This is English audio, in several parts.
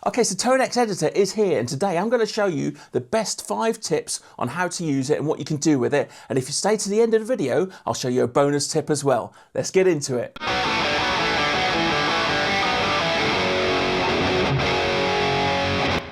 Okay, so ToneX Editor is here, and today I'm going to show you the best 5 tips on how to use it and what you can do with it. And if you stay to the end of the video, I'll show you a bonus tip as well. Let's get into it.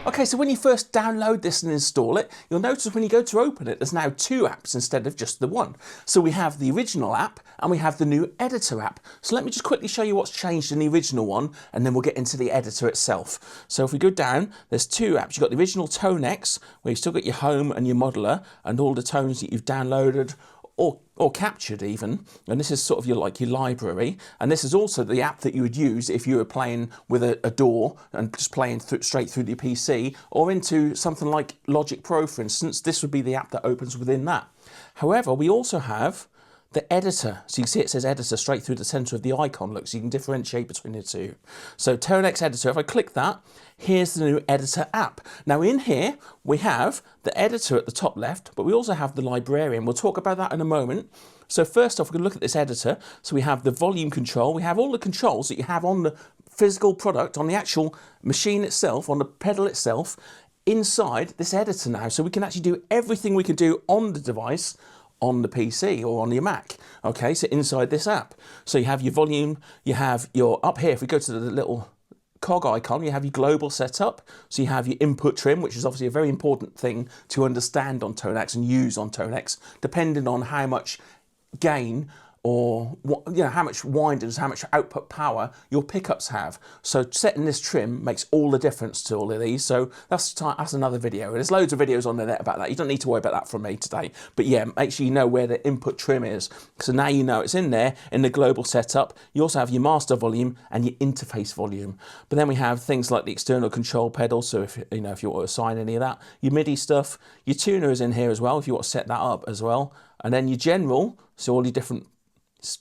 Okay, so when you first download this and install it, you'll notice when you go to open it, there's now 2 apps instead of just the one. So we have the original app and we have the new editor app. So let me just quickly show you what's changed in the original one, and then we'll get into the editor itself. So if we go down, there's 2 apps. You've got the original ToneX, where you've still got your home and your modeler and all the tones that you've downloaded or captured even, and this is sort of your library, and this is also the app that you would use if you were playing with a DAW and just playing straight through the PC, or into something like Logic Pro, for instance. This would be the app that opens within that. However, we also have the editor. So you can see it says editor straight through the center of the icon, look, so you can differentiate between the two. So ToneX Editor, if I click that, here's the new editor app. Now in here, we have the editor at the top left, but we also have the librarian. We'll talk about that in a moment. So first off, we're gonna look at this editor. So we have the volume control. We have all the controls that you have on the physical product, on the actual machine itself, on the pedal itself, inside this editor now. So we can actually do everything we can do on the device on the PC or on your Mac. Okay, so inside this app. So you have your volume, you have your, up here, if we go to the little cog icon, you have your global setup. So you have your input trim, which is obviously a very important thing to understand on ToneX and use on ToneX, depending on how much gain or how much winders, how much output power your pickups have. So setting this trim makes all the difference to all of these. So that's another video. There's loads of videos on the net about that. You don't need to worry about that from me today. But yeah, make sure you know where the input trim is. So now you know it's in there in the global setup. You also have your master volume and your interface volume. But then we have things like the external control pedal. So if you want to assign any of that, your MIDI stuff, your tuner is in here as well if you want to set that up as well. And then your general, so all your different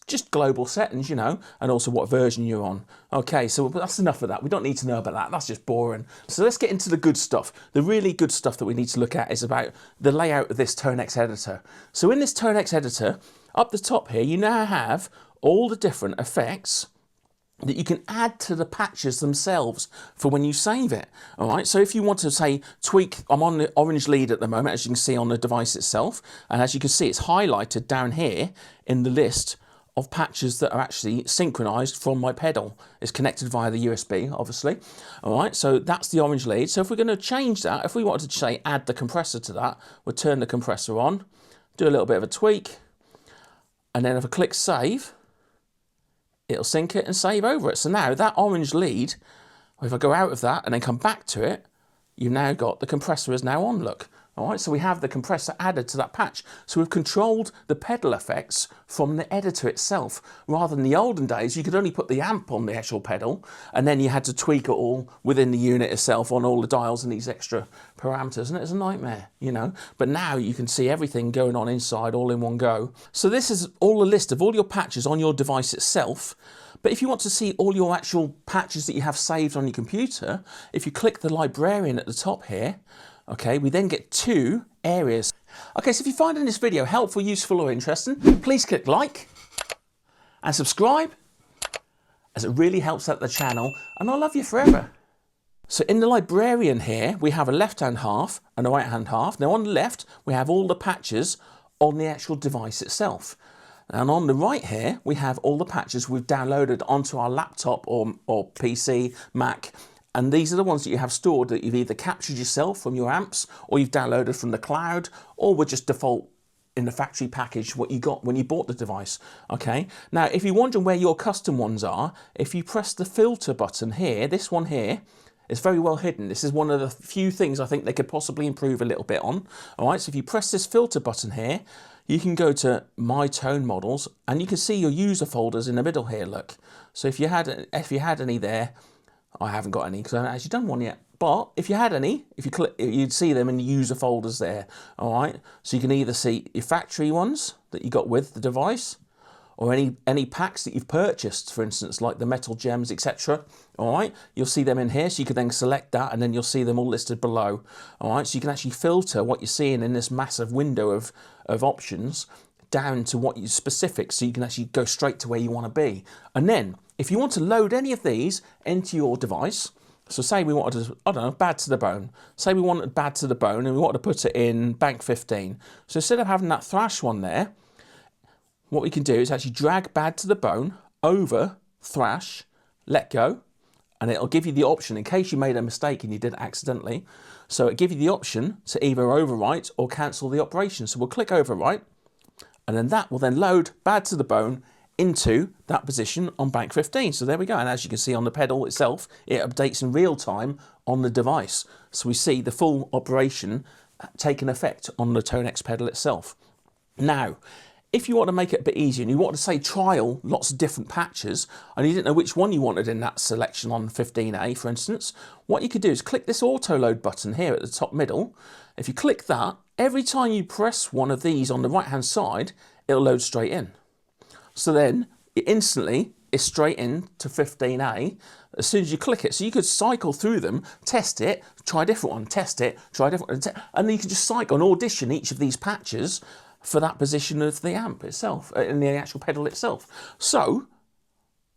just global settings, and also what version you're on. Okay, so that's enough of that. We don't need to know about that. That's just boring. So let's get into the good stuff. The really good stuff that we need to look at is about the layout of this ToneX Editor. So in this ToneX Editor, up the top here, you now have all the different effects that you can add to the patches themselves for when you save it. All right, so if you want to say tweak, I'm on the orange lead at the moment, as you can see on the device itself, and as you can see, it's highlighted down here in the list of patches that are actually synchronized from my pedal. It's connected via the USB, obviously. All right, so that's the orange lead. So if we're going to change that, if we wanted to say add the compressor to that, we'll turn the compressor on, do a little bit of a tweak, and then if I click save, it'll sync it and save over it. So now that orange lead, if I go out of that and then come back to it, you've now got the compressor is now on, look. All right, so we have the compressor added to that patch. So we've controlled the pedal effects from the editor itself. Rather than the olden days, you could only put the amp on the actual pedal, and then you had to tweak it all within the unit itself on all the dials and these extra parameters, and it was a nightmare, But now you can see everything going on inside all in one go. So this is all a list of all your patches on your device itself. But if you want to see all your actual patches that you have saved on your computer, if you click the librarian at the top here, okay, we then get 2 areas. Okay, so if you're finding this video helpful, useful or interesting, please click like and subscribe, as it really helps out the channel, and I'll love you forever. So in the librarian here, we have a left-hand half and a right-hand half. Now on the left, we have all the patches on the actual device itself. And on the right here, we have all the patches we've downloaded onto our laptop or PC, Mac. And these are the ones that you have stored that you've either captured yourself from your amps, or you've downloaded from the cloud, or were just default in the factory package what you got when you bought the device. Okay. Now, if you're wondering where your custom ones are, if you press the filter button here, this one here, it's very well hidden. This is one of the few things I think they could possibly improve a little bit on. All right. So if you press this filter button here, you can go to My Tone Models, and you can see your user folders in the middle here. Look. So if you had any there. I haven't got any because I haven't actually done one yet. But if you had any, if you click, you'd see them in the user folders there. All right. So you can either see your factory ones that you got with the device, or any packs that you've purchased, for instance, like the metal gems, etc. All right. You'll see them in here. So you can then select that, and then you'll see them all listed below. All right. So you can actually filter what you're seeing in this massive window of options down to what you specific, so you can actually go straight to where you want to be. And then if you want to load any of these into your device, So say we wanted to, I don't know, bad to the bone. Say we wanted bad to the bone and we wanted to put it in bank 15. So instead of having that thrash one there, what we can do is actually drag bad to the bone over thrash, let go, and it'll give you the option in case you made a mistake and you did it accidentally. So it'll give you the option to either overwrite or cancel the operation. So we'll click overwrite, and then that will then load bad to the bone into that position on bank 15. So there we go. And as you can see on the pedal itself, it updates in real time on the device. So we see the full operation taking effect on the ToneX pedal itself. Now, if you want to make it a bit easier and you want to say trial lots of different patches and you didn't know which one you wanted in that selection on 15A, for instance, what you could do is click this auto load button here at the top middle. If you click that, every time you press one of these on the right hand side, it'll load straight in. So then it instantly is straight in to 15A as soon as you click it. So you could cycle through them, test it, try a different one, test it, try a different one, and then you can just cycle and audition each of these patches for that position of the amp itself, in the actual pedal itself. So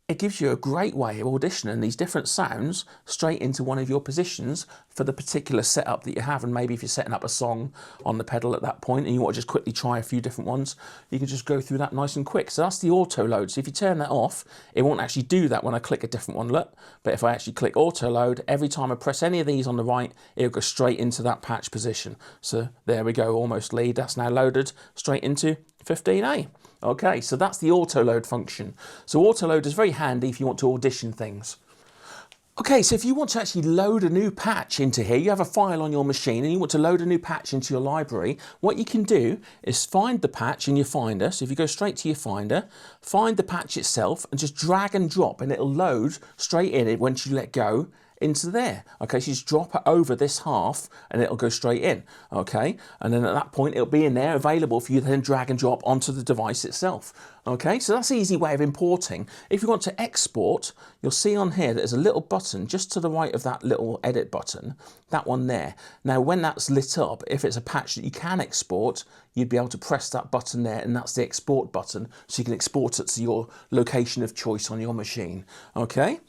it gives you a great way of auditioning these different sounds straight into one of your positions for the particular setup that you have. And maybe if you're setting up a song on the pedal at that point and you want to just quickly try a few different ones, you can just go through that nice and quick. So that's the auto load. So if you turn that off, it won't actually do that when I click a different one, look. But if I actually click auto load, every time I press any of these on the right, it'll go straight into that patch position. So there we go, almost lead. That's now loaded straight into 15A. Okay, so that's the auto load function. So auto load is very handy if you want to audition things. Okay, so if you want to actually load a new patch into here, you have a file on your machine and you want to load a new patch into your library, what you can do is find the patch in your Finder. So if you go straight to your Finder, find the patch itself and just drag and drop and it'll load straight in once you let go into there. Okay, so you just drop it over this half and it'll go straight in. Okay, and then at that point it'll be in there available for you to then drag and drop onto the device itself. Okay, so that's an easy way of importing. If you want to export, you'll see on here that there's a little button just to the right of that little edit button, that one there. Now when that's lit up, if it's a patch that you can export, you'd be able to press that button there and that's the export button, so you can export it to your location of choice on your machine. Okay.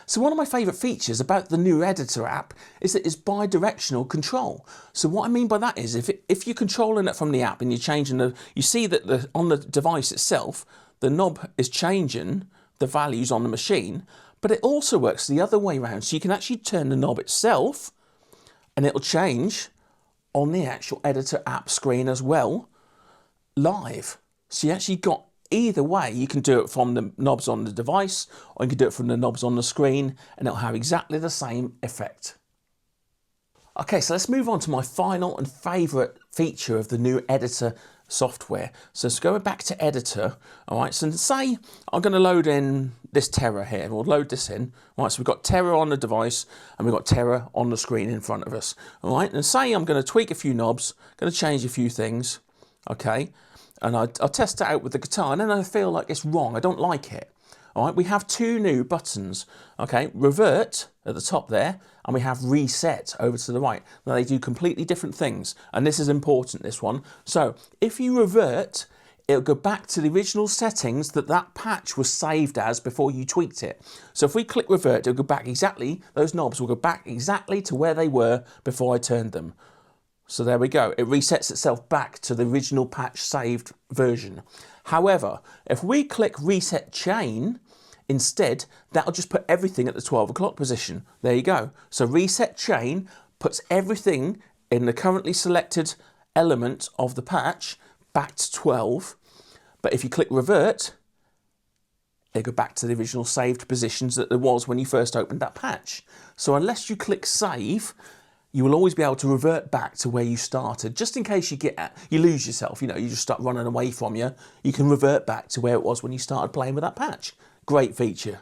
So one of my favourite features about the new editor app is that it's bi-directional control. So what I mean by that is if you're controlling it from the app and you're changing you see that on the device itself, the knob is changing the values on the machine, but it also works the other way around. So you can actually turn the knob itself and it'll change on the actual editor app screen as well, live. So you actually got either way, you can do it from the knobs on the device or you can do it from the knobs on the screen and it'll have exactly the same effect. Okay, so let's move on to my final and favourite feature of the new editor software. So let's go back to editor. All right, so say I'm going to load in this Terror here. We'll load this in. All right, so we've got Terror on the device and we've got Terror on the screen in front of us. All right, and say I'm going to tweak a few knobs, going to change a few things. Okay. And I'll test it out with the guitar and then I feel like it's wrong, I don't like it. All right, we have two new buttons, okay, revert at the top there and we have reset over to the right. Now they do completely different things and this is important, this one. So if you revert, it'll go back to the original settings that patch was saved as before you tweaked it. So if we click revert, it'll go back exactly, those knobs will go back exactly to where they were before I turned them. So there we go, it resets itself back to the original patch saved version. However, if we click reset chain, instead, that'll just put everything at the 12 o'clock position. There you go. So reset chain puts everything in the currently selected element of the patch back to 12. But if you click revert, it'll go back to the original saved positions that there was when you first opened that patch. So unless you click save, you will always be able to revert back to where you started. Just in case you lose yourself, you just start running away from you can revert back to where it was when you started playing with that patch. Great feature.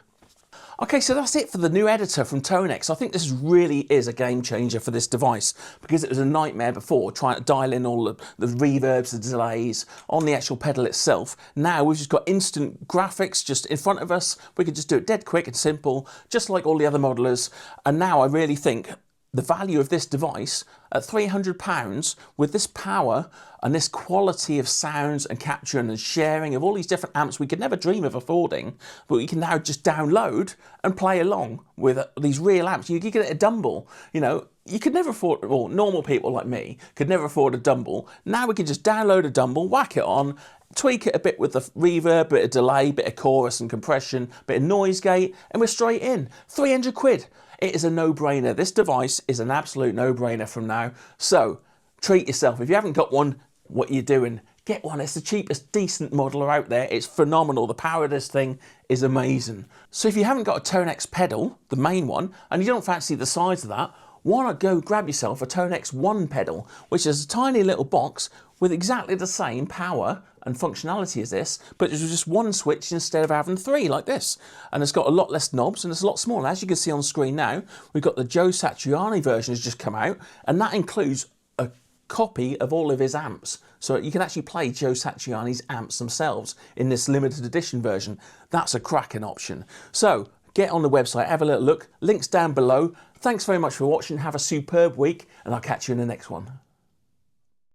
Okay, so that's it for the new editor from ToneX. I think this really is a game changer for this device because it was a nightmare before trying to dial in all the reverbs, the delays on the actual pedal itself. Now we've just got instant graphics just in front of us. We can just do it dead quick and simple, just like all the other modelers. And now I really think the value of this device at £300 with this power and this quality of sounds and capture and sharing of all these different amps we could never dream of affording, but we can now just download and play along with these real amps. You can get a Dumble, you know, you could never afford, well, normal people like me could never afford a Dumble. Now we can just download a Dumble, whack it on, tweak it a bit with the reverb, bit of delay, bit of chorus and compression, bit of noise gate, and we're straight in. 300 quid. It is a no-brainer. This device is an absolute no-brainer from now. So treat yourself. If you haven't got one, what are you doing? Get one. It's the cheapest decent modeler out there. It's phenomenal. The power of this thing is amazing. So if you haven't got a ToneX pedal, the main one, and you don't fancy the size of that, why not go grab yourself a ToneX One pedal, which is a tiny little box with exactly the same power and functionality as this, but it's just one switch instead of having three like this. And it's got a lot less knobs and it's a lot smaller. As you can see on screen now, we've got the Joe Satriani version has just come out, and that includes a copy of all of his amps. So you can actually play Joe Satriani's amps themselves in this limited edition version. That's a cracking option. So get on the website, have a little look. Links down below. Thanks very much for watching. Have a superb week, and I'll catch you in the next one.